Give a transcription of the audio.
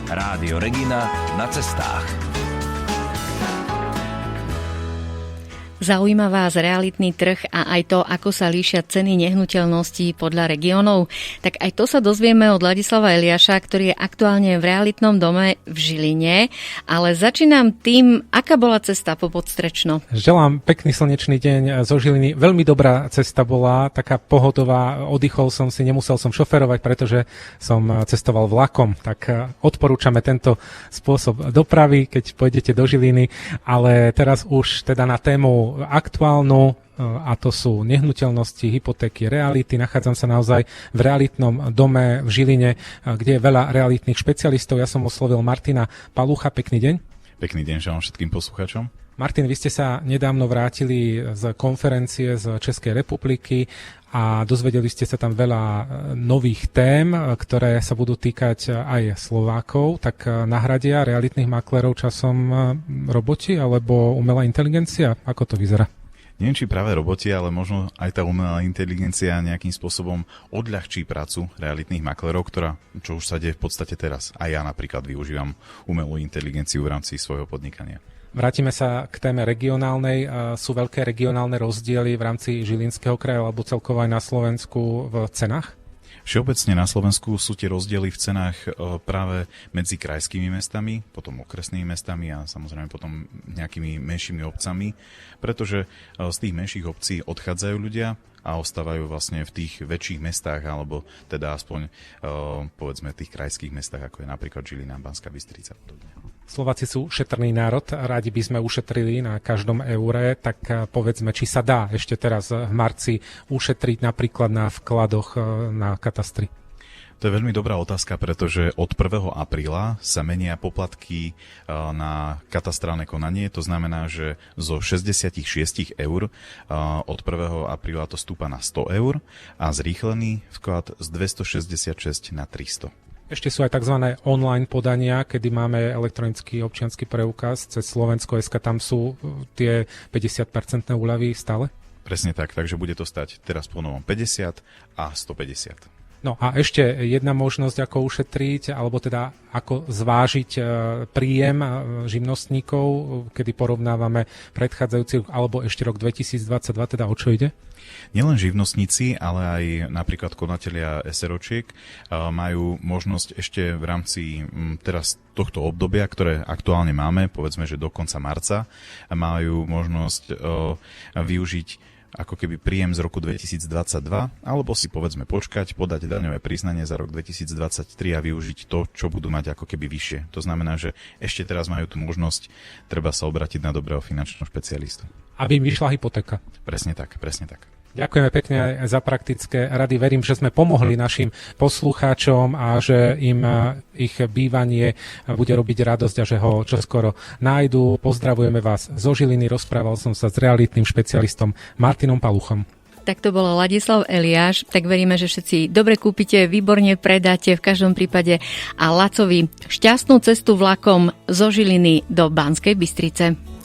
Rádio Regina na cestách. Zaujíma vás realitný trh a aj to, ako sa líšia ceny nehnuteľností podľa regiónov? Tak aj to sa dozvieme od Ladislava Eliáša, ktorý je aktuálne v realitnom dome v Žiline. Ale začínam tým, aká bola cesta po Podstrečno. Želám pekný slnečný deň zo Žiliny. Veľmi dobrá cesta bola, taká pohodová. Oddychol som si, nemusel som šoferovať, pretože som cestoval vlakom. Tak odporúčame tento spôsob dopravy, keď pôjdete do Žiliny. Ale teraz už teda na tému aktuálnu, a to sú nehnuteľnosti, hypotéky, reality. Nachádzam sa naozaj v realitnom dome v Žiline, kde je veľa realitných špecialistov. Ja som oslovil Martina Palucha. Pekný deň. Pekný deň želám všetkým poslucháčom. Martin, vy ste sa nedávno vrátili z konferencie z Českej republiky a dozvedeli ste sa tam veľa nových tém, ktoré sa budú týkať aj Slovákov. Tak nahradia realitných maklerov časom roboti alebo umelá inteligencia? Ako to vyzerá? Neviem, či práve roboti, ale možno aj tá umelá inteligencia nejakým spôsobom odľahčí prácu realitných maklerov, čo už sa deje v podstate teraz. A ja napríklad využívam umelú inteligenciu v rámci svojho podnikania. Vrátime sa k téme regionálnej. Sú veľké regionálne rozdiely v rámci Žilinského kraja alebo celkovo aj na Slovensku v cenách? Všeobecne na Slovensku sú tie rozdiely v cenách práve medzi krajskými mestami, potom okresnými mestami a samozrejme potom nejakými menšími obcami, pretože z tých menších obcí odchádzajú ľudia a ostávajú vlastne v tých väčších mestách, alebo teda aspoň povedzme v tých krajských mestách, ako je napríklad Žilina, Banská Bystrica a podobne. Slováci sú šetrný národ, rádi by sme ušetrili na každom eure, tak povedzme, či sa dá ešte teraz v marci ušetriť napríklad na vkladoch na katastri. To je veľmi dobrá otázka, pretože od 1. apríla sa menia poplatky na katastrálne konanie. To znamená, že zo 66 eur od 1. apríla to stúpa na 100 eur a zrýchlený vklad z 266 na 300. Ešte sú aj tzv. Online podania, kedy máme elektronický občiansky preukaz cez Slovensko.sk, tam sú tie 50% úľavy stále? Presne tak, takže bude to stať teraz po novom 50 a 150. No a ešte jedna možnosť, ako ušetriť, alebo teda ako zvážiť príjem živnostníkov, kedy porovnávame predchádzajúci, alebo ešte rok 2022, teda o čo ide? Nielen živnostníci, ale aj napríklad konatelia SROčiek majú možnosť ešte v rámci teraz tohto obdobia, ktoré aktuálne máme, povedzme, že do konca marca, majú možnosť využiť ako keby príjem z roku 2022, alebo si povedzme počkať, podať daňové priznanie za rok 2023 a využiť to, čo budú mať ako keby vyššie. To znamená, že ešte teraz majú tú možnosť, treba sa obrátiť na dobrého finančného špecialistu. Aby im vyšla hypotéka. Presne tak, presne tak. Ďakujeme pekne aj za praktické rady. Verím, že sme pomohli našim poslucháčom a že im ich bývanie bude robiť radosť a že ho čoskoro nájdu. Pozdravujeme vás zo Žiliny. Rozprával som sa s realitným špecialistom Martinom Paluchom. Tak to bol Ladislav Eliáš, tak veríme, že všetci dobre kúpite, výborne predáte v každom prípade a Lacovi šťastnú cestu vlakom zo Žiliny do Banskej Bystrice.